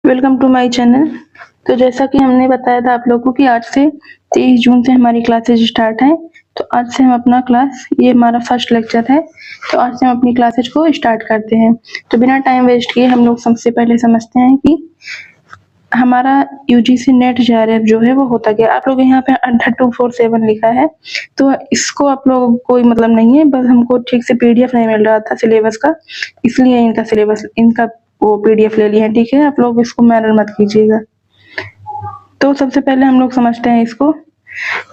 Welcome to my channel. तो जैसा कि हमने बताया था आप लोगों को कि आज से 23 जून से हमारी क्लासेज स्टार्ट हैं। तो आज से हम अपना क्लास, ये हमारा फर्स्ट लेक्चर है, तो आज से हम अपनी क्लासेज को स्टार्ट करते हैं। तो बिना टाइम वेस्ट किए हम लोग सबसे पहले समझते हैं कि हमारा यूजीसी नेट जेआरएफ जो है वो होता क्या। आप लोग यहाँ पे 18247 लिखा है, तो इसको आप लोगों को कोई मतलब नहीं है, बस हमको ठीक से पीडीएफ नहीं मिल रहा था सिलेबस का, इसलिए इनका सिलेबस, इनका वो पीडीएफ ले लिया है। ठीक है, आप लोग इसको मैनर मत कीजिएगा। तो सबसे पहले हम लोग समझते हैं इसको।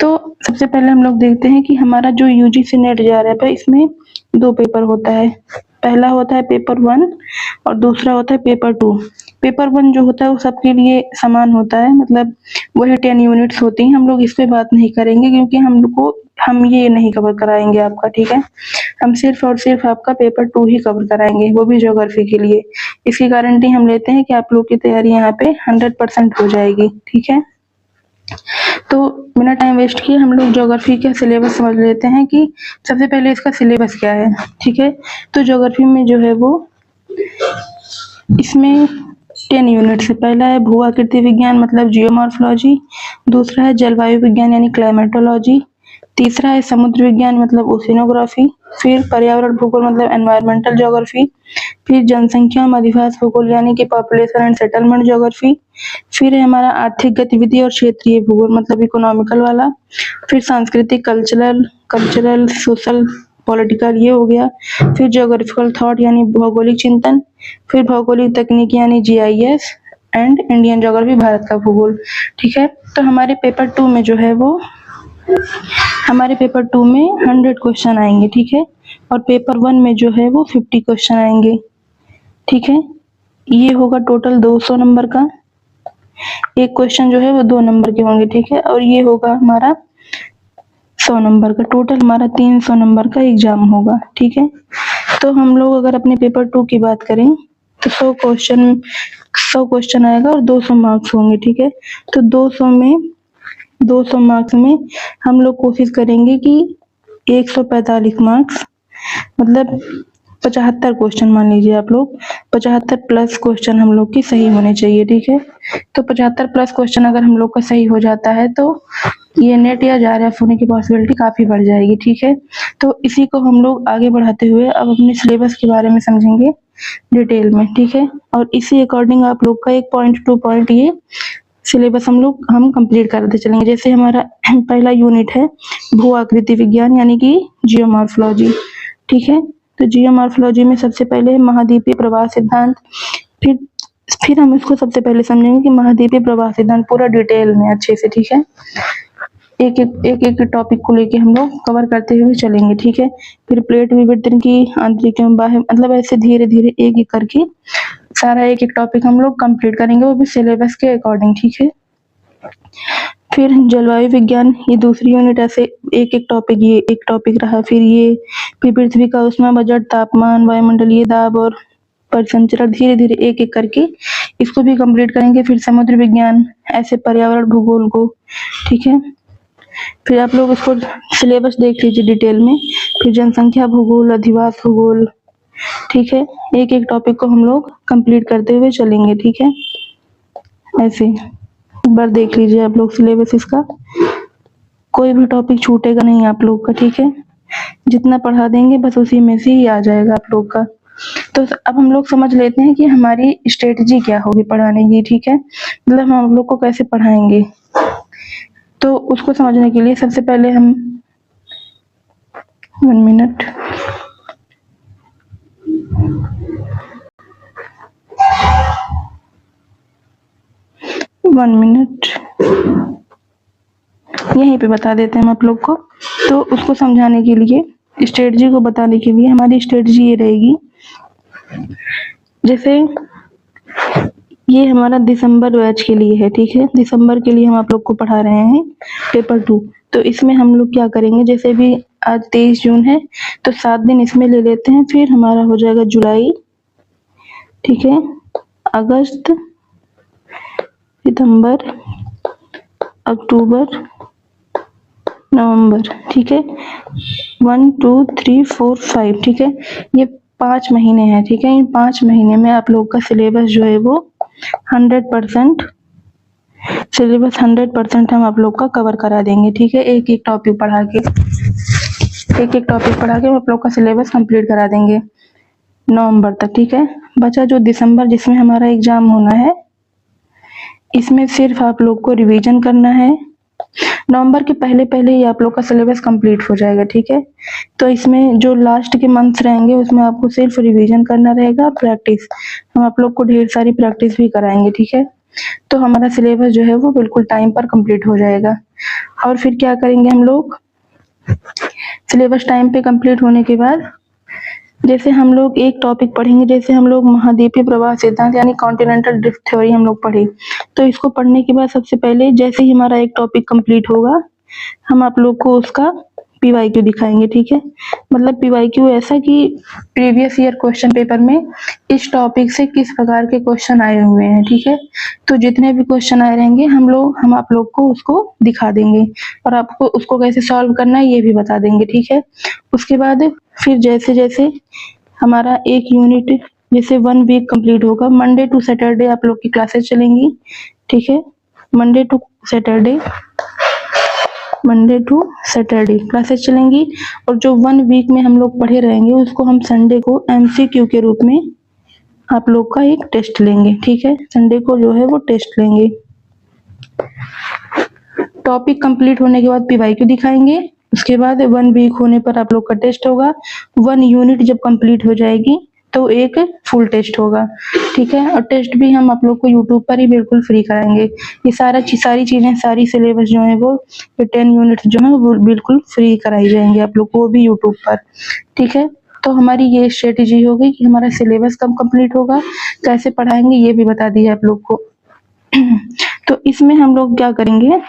तो सबसे पहले हम लोग देखते हैं कि हमारा जो यूजीसी नेट जेआरएफ है, इसमें 2 पेपर होता है। पहला होता है पेपर 1 और दूसरा होता है पेपर 2। पेपर 1 जो होता है वो सबके लिए समान होता है, मतलब वही 10 यूनिट्स होती हैं। हम लोग इस पे बात नहीं करेंगे क्योंकि हम ये नहीं कवर कराएंगे आपका। ठीक है, हम सिर्फ और सिर्फ आपका पेपर 2 ही कवर कराएंगे, वो भी ज्योग्राफी के लिए। इसकी गारंटी हम लेते हैं कि आप लोग की तैयारी यहाँ पे 100% हो जाएगी। ठीक है, तो बिना टाइम वेस्ट किए हम लोग ज्योग्राफी का सिलेबस समझ लेते हैं कि सबसे पहले इसका सिलेबस क्या है। ठीक है, तो ज्योग्राफी में जो है वो इसमें 10 यूनिट से पहला है भू आकृति विज्ञान मतलब जियोमॉर्फोलॉजी, दूसरा है जलवायु विज्ञान यानी क्लाइमेटोलॉजी, तीसरा है समुद्र विज्ञान मतलब ओशिनोग्राफी, फिर पर्यावरण भूगोल मतलब एनवायरमेंटल ज्योग्राफी, फिर जनसंख्या अधिवास भूगोल यानी कि पॉपुलेशन एंड सेटलमेंट ज्योग्राफी, फिर है हमारा आर्थिक गतिविधि और क्षेत्रीय भूगोल मतलब इकोनॉमिकल वाला, फिर सांस्कृतिक कल्चरल सोशल पॉलिटिकल ये हो गया, फिर ज्योग्राफिकल थॉट यानी भौगोलिक चिंतन, फिर भौगोलिक तकनीक यानी GIS and Indian geography Bharat का भूगोल। ठीक है, तो हमारे पेपर 2 में जो है वो हमारे पेपर 2 में 100 क्वेश्चन आएंगे। ठीक है, और पेपर 1 में जो है वो 50 क्वेश्चन आएंगे। ठीक है, ये होगा टोटल 200 नंबर का। एक क्वेश्चन जो है वो 2 नंबर के होंगे। ठीक है, और ये होगा हमारा 100 नंबर का। टोटल हमारा 300 नंबर का एग्जाम होगा। ठीक है, तो हम लोग अगर अपने पेपर 2 की बात करें तो 100 क्वेश्चन आएगा और 200 मार्क्स होंगे। ठीक है, तो 200 मार्क्स में हम लोग कोशिश करेंगे कि 145 मार्क्स मतलब 75 क्वेश्चन मान लीजिए आप लोग, 75 प्लस क्वेश्चन हम लोग की सही होने चाहिए। ठीक है, तो 75 प्लस क्वेश्चन अगर हम लोग का सही हो जाता है तो ये नेट या जेआरएफ होने की पॉसिबिलिटी काफी बढ़ जाएगी। ठीक है, तो इसी को हम लोग आगे बढ़ाते हुए अब अपने सिलेबस के बारे में समझेंगे डिटेल में। ठीक है, और इसी अकॉर्डिंग आप लोग का 1 पॉइंट 2 पॉइंट ये सिलेबस हम कंप्लीट करते चलेंगे। जैसे हमारा पहला यूनिट है भू आकृति विज्ञान यानी कि जियोमॉर्फोलॉजी। ठीक है, तो जियोमॉर्फोलॉजी में सबसे पहले महाद्वीपीय प्रवाह सिद्धांत, फिर हम इसको सबसे पहले समझेंगे कि महाद्वीपीय प्रवाह सिद्धांत पूरा डिटेल में अच्छे से। ठीक है, एक टॉपिक को लेके हम लोग कवर करते हुए चलेंगे। ठीक है, फिर प्लेट विवर्तन की आंतरिक एवं बाह्य मतलब ऐसे धीरे धीरे एक करके सारा एक टॉपिक हम लोग कंप्लीट करेंगे, वो भी सिलेबस के अकॉर्डिंग। ठीक है, फिर जलवायु विज्ञान ये दूसरी यूनिट, ऐसे एक टॉपिक रहा। फिर पृथ्वी का ऊष्मा बजट, तापमान, वायुमंडलीय दाब और परिसंचरण, धीरे धीरे एक करके इसको भी कंप्लीट करेंगे। फिर समुद्र विज्ञान, ऐसे पर्यावरण भूगोल को। ठीक है, फिर आप लोग इसको सिलेबस देख लीजिए डिटेल में। फिर जनसंख्या भूगोल, अधिवास भूगोल। ठीक है, एक टॉपिक को हम लोग कंप्लीट करते हुए चलेंगे। ठीक है, ऐसे एक बार देख लीजिए आप लोग सिलेबस इसका, कोई भी टॉपिक छूटेगा नहीं आप लोग का। ठीक है, जितना पढ़ा देंगे बस उसी में से ही आ जाएगा आप लोग का। तो अब हम लोग समझ लेते हैं कि हमारी स्ट्रेटजी क्या होगी पढ़ाने की। ठीक है, मतलब हम लोग को कैसे पढ़ाएंगे, तो उसको समझने के लिए सबसे पहले हम 1 मिनट यहीं पे बता देते हैं हम आप लोग को। तो उसको समझाने के लिए, स्ट्रेटजी को बताने के लिए हमारी स्ट्रेटजी ये रहेगी। जैसे ये हमारा दिसंबर बैच के लिए है। ठीक है, दिसंबर के लिए हम आप लोग को पढ़ा रहे हैं पेपर 2। तो इसमें हम लोग क्या करेंगे, जैसे भी आज 23 जून है तो 7 दिन इसमें ले लेते हैं। फिर हमारा हो जाएगा जुलाई, ठीक है, अगस्त, सितंबर, अक्टूबर, नवंबर। ठीक है, 1 2 3 4 5। ठीक है, ये 5 महीने हैं। ठीक है, इन 5 महीने में आप लोग का सिलेबस जो है वो 100% सिलेबस 100% हम आप लोग का कवर करा देंगे। ठीक है, एक एक टॉपिक पढ़ा के हम आप लोग का सिलेबस कंप्लीट करा देंगे नवंबर तक। ठीक है, बचा जो दिसंबर जिसमें हमारा एग्जाम होना है, इसमें सिर्फ आप लोग को रिवीजन करना है। नवंबर के पहले पहले ही आप लोग का सिलेबस कंप्लीट हो जाएगा। ठीक है, तो इसमें जो लास्ट के मंथ्स रहेंगे उसमें आपको सिर्फ रिवीजन करना रहेगा, प्रैक्टिस हम आप लोग को ढेर सारी प्रैक्टिस भी कराएंगे। ठीक है, तो हमारा सिलेबस जो है वो बिल्कुल टाइम पर कंप्लीट हो जाएगा। और फिर क्या करेंगे हम लोग, सिलेबस टाइम पे कंप्लीट होने के बाद जैसे हम लोग एक टॉपिक पढ़ेंगे, जैसे हम लोग महाद्वीपीय प्रवाह सिद्धांत यानी कॉन्टिनेंटल ड्रिफ्ट थ्योरी हम लोग पढ़े, तो इसको पढ़ने के बाद सबसे पहले जैसे ही हमारा एक टॉपिक कंप्लीट होगा, हम आप लोग को उसका पीवाईक्यू दिखाएंगे। ठीक है, मतलब पीवाईक्यू ऐसा कि प्रीवियस ईयर क्वेश्चन पेपर में इस टॉपिक से किस प्रकार के क्वेश्चन आए हुए हैं। ठीक है, तो जितने भी क्वेश्चन आए रहेंगे हम आप लोग को उसको दिखा देंगे और आपको उसको कैसे सॉल्व करना है ये भी बता देंगे। ठीक है, उसके बाद फिर जैसे जैसे हमारा एक यूनिट जैसे 1 वीक कंप्लीट होगा, मंडे टू सैटरडे आप लोग की क्लासेस चलेंगी। ठीक है, मंडे टू सैटरडे क्लासेस चलेंगी और जो 1 वीक में हम लोग पढ़े रहेंगे उसको हम संडे को एमसीक्यू के रूप में आप लोग का एक टेस्ट लेंगे। ठीक है, संडे को जो है वो टेस्ट लेंगे। टॉपिक कंप्लीट होने के बाद पीवाईक्यू दिखाएंगे, उसके बाद 1 वीक होने पर आप लोग का टेस्ट होगा। 1 यूनिट जब कंप्लीट हो जाएगी तो एक फुल टेस्ट होगा। ठीक है, और टेस्ट भी हम आप लोग को यूट्यूब पर ही बिल्कुल फ्री कराएंगे। ये सारी चीजें सारी सिलेबस जो है वो 10 यूनिट जो है वो बिल्कुल फ्री कराई जाएंगे आप लोग को, वो भी यूट्यूब पर। ठीक है, तो हमारी ये स्ट्रेटेजी हो गई कि हमारा सिलेबस कब कंप्लीट होगा, कैसे पढ़ाएंगे ये भी बता दिया आप लोग को। तो इसमें हम लोग क्या करेंगे,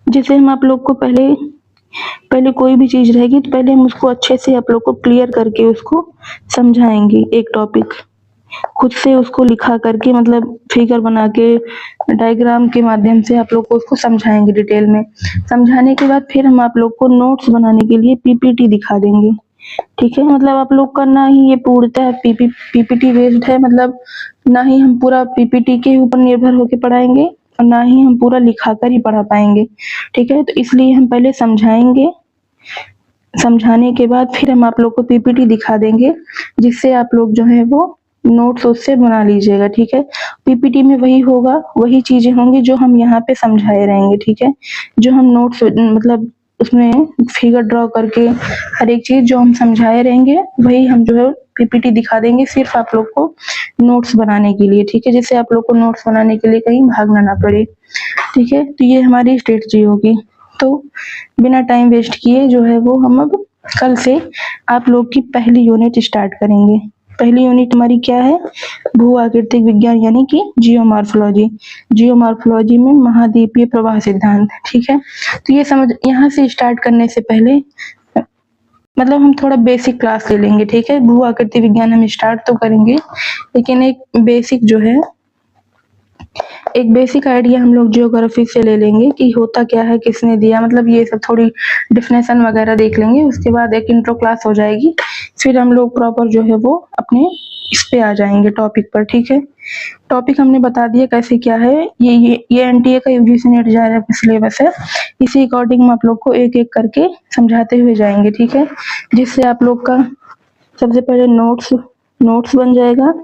जैसे हम आप लोग को पहले कोई भी चीज रहेगी तो पहले हम उसको अच्छे से आप लोग को क्लियर करके उसको समझाएंगे। एक टॉपिक खुद से उसको लिखा करके, मतलब फिगर बना के डायग्राम के माध्यम से आप लोग को उसको समझाएंगे डिटेल में। समझाने के बाद फिर हम आप लोग को नोट्स बनाने के लिए पीपीटी दिखा देंगे। ठीक है, मतलब आप लोग का ना ही ये पूर्णतः पीपीटी बेस्ड है, मतलब ना ही हम पूरा पीपीटी के ऊपर निर्भर होकर पढ़ाएंगे और ना ही हम पूरा लिखाकर ही पढ़ा पाएंगे। ठीक है, तो इसलिए हम पहले समझाएंगे, समझाने के बाद फिर हम आप लोग को पीपीटी दिखा देंगे, जिससे आप लोग जो है वो नोट्स उससे बना लीजिएगा। ठीक है, पीपीटी में वही होगा, वही चीजें होंगी जो हम यहाँ पे समझाए रहेंगे। ठीक है, जो हम नोट्स मतलब उसमें फिगर ड्रॉ करके हर एक चीज जो हम समझाए रहेंगे वही हम जो है पीपीटी दिखा देंगे, सिर्फ आप लोग को नोट्स बनाने के लिए। ठीक है, जिससे आप लोग को नोट्स बनाने के लिए कहीं भागना ना पड़े। ठीक है, तो ये हमारी स्ट्रेटजी होगी। तो बिना टाइम वेस्ट किए जो है वो हम अब कल से आप लोग की पहली यूनिट स्टार्ट करेंगे। पहली यूनिट हमारी क्या है, भू आकृतिक विज्ञान यानी कि जियोमॉर्फोलॉजी में महाद्वीपीय प्रवाह सिद्धांत। ठीक है, तो ये समझ, यहाँ से स्टार्ट करने से पहले मतलब हम थोड़ा बेसिक क्लास ले लेंगे। ठीक है, भू आकृति विज्ञान हम स्टार्ट तो करेंगे, लेकिन एक बेसिक आइडिया हम लोग जियोग्राफी से ले लेंगे कि होता क्या है, किसने दिया, मतलब ये सब थोड़ी डिफिनेशन वगैरह देख लेंगे। उसके बाद एक इंट्रो क्लास हो जाएगी, फिर हम लोग प्रॉपर जो है वो अपने इस पे आ जाएंगे टॉपिक पर। ठीक है, टॉपिक हमने बता दिया कैसे क्या है, ये एनटीए का यूजीसी नेट जा सिलेबस है, इसी अकॉर्डिंग हम आप लोग को एक एक करके समझाते हुए जाएंगे। ठीक है, जिससे आप लोग का सबसे पहले नोट्स बन जाएगा।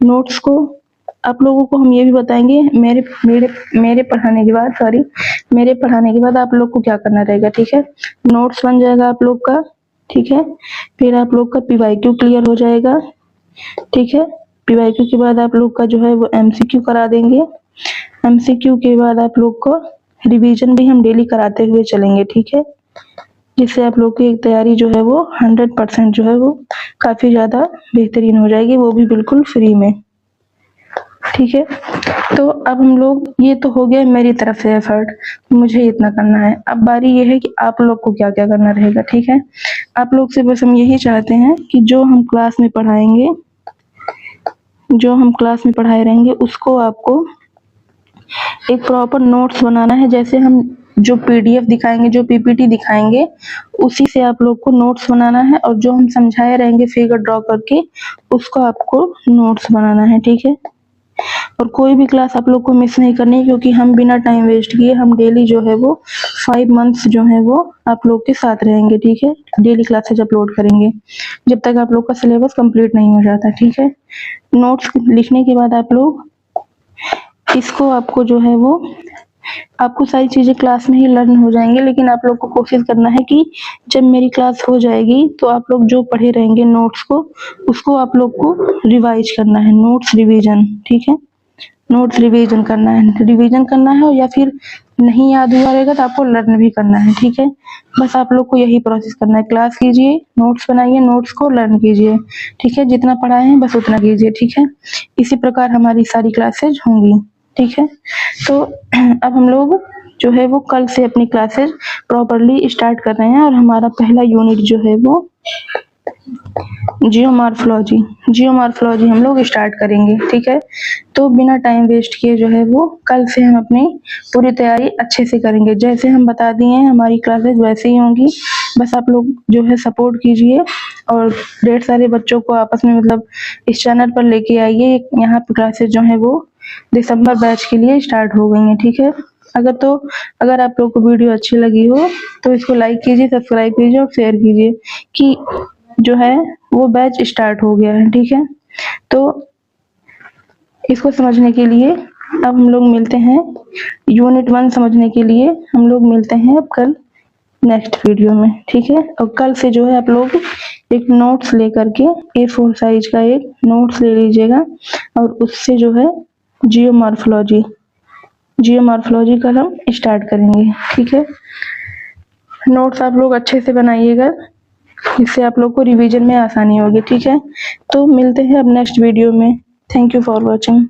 नोट्स को आप लोगों को हम ये भी बताएंगे, मेरे पढ़ाने के बाद आप लोग को क्या करना रहेगा। ठीक है, नोट्स बन जाएगा आप लोग का। ठीक है, फिर आप लोग का पीवाईक्यू क्लियर हो जाएगा। ठीक है, पीवाईक्यू के बाद आप लोग का जो है वो एमसीक्यू करा देंगे। एमसीक्यू के बाद आप लोग को रिवीजन भी हम डेली कराते हुए चलेंगे। ठीक है, जिससे आप लोग की तैयारी जो है वो 100% जो है वो काफी ज्यादा बेहतरीन हो जाएगी, वो भी बिल्कुल फ्री में। ठीक है, तो अब हम लोग, ये तो हो गया मेरी तरफ से एफर्ट, मुझे इतना करना है। अब बारी ये है कि आप लोग को क्या क्या करना रहेगा। ठीक है, आप लोग से बस हम यही चाहते हैं कि जो हम क्लास में पढ़ाए रहेंगे उसको आपको एक प्रॉपर नोट्स बनाना है। जैसे हम जो पीडीएफ दिखाएंगे, जो पीपीटी दिखाएंगे, उसी से आप लोग को नोट्स बनाना है और जो हम समझाए रहेंगे फिगर ड्रॉ करके उसको आपको नोट्स बनाना है, ठीक है। और कोई भी क्लास आप लोग को मिस नहीं करनी है, क्योंकि हम बिना टाइम वेस्ट किए हम डेली जो है वो 5 मंथ्स जो है वो आप लोग के साथ रहेंगे, ठीक है। डेली क्लासेज अपलोड करेंगे जब तक आप लोग का सिलेबस कंप्लीट नहीं हो जाता, ठीक है। नोट्स लिखने के बाद आप लोग इसको आपको जो है वो आपको सारी चीजें क्लास में ही लर्न हो जाएंगे, लेकिन आप लोग को कोशिश करना है कि जब मेरी क्लास हो जाएगी तो आप लोग जो पढ़े रहेंगे नोट्स को, उसको आप लोग को रिवाइज करना है, नोट्स रिवीजन, ठीक है। नोट्स रिवीजन करना है और या फिर नहीं याद हुआ रहेगा तो आपको लर्न भी करना है, ठीक है। बस आप लोग को यही प्रोसेस करना है, क्लास कीजिए, नोट्स बनाइए, नोट्स को लर्न कीजिए, ठीक है। जितना पढ़ाए हैं बस उतना कीजिए, ठीक है। इसी प्रकार हमारी सारी क्लासेज होंगी, ठीक है। तो अब हम लोग जो है वो कल से अपनी क्लासेज प्रॉपरली स्टार्ट कर रहे हैं और हमारा पहला यूनिट जो है वो जियोमॉर्फोलॉजी हम लोग स्टार्ट करेंगे, ठीक है। तो बिना टाइम वेस्ट किए जो है वो कल से हम अपनी पूरी तैयारी अच्छे से करेंगे। जैसे हम बता दिए हैं हमारी क्लासेस वैसे ही होंगी, बस आप लोग जो है सपोर्ट कीजिए और ढेर सारे बच्चों को आपस में मतलब इस चैनल पर लेके आइए। यहाँ पे क्लासेस जो है वो दिसंबर बैच के लिए स्टार्ट हो गई हैं, ठीक है। अगर आप लोग को वीडियो अच्छी लगी हो तो इसको लाइक कीजिए, सब्सक्राइब कीजिए और शेयर कीजिए कि जो है वो बैच स्टार्ट हो गया है, ठीक है। तो इसको समझने के लिए अब हम लोग मिलते हैं, यूनिट 1 समझने के लिए हम लोग मिलते हैं अब कल नेक्स्ट वीडियो में, ठीक है। और कल से जो है आप लोग एक नोट्स लेकर के A4 साइज का एक नोट्स ले लीजिएगा और उससे जो है जियोमॉर्फोलॉजी कल हम स्टार्ट करेंगे, ठीक है। नोट्स आप लोग अच्छे से बनाइएगा, इससे आप लोग को रिवीजन में आसानी होगी, ठीक है। तो मिलते हैं अब नेक्स्ट वीडियो में। Thank you for watching.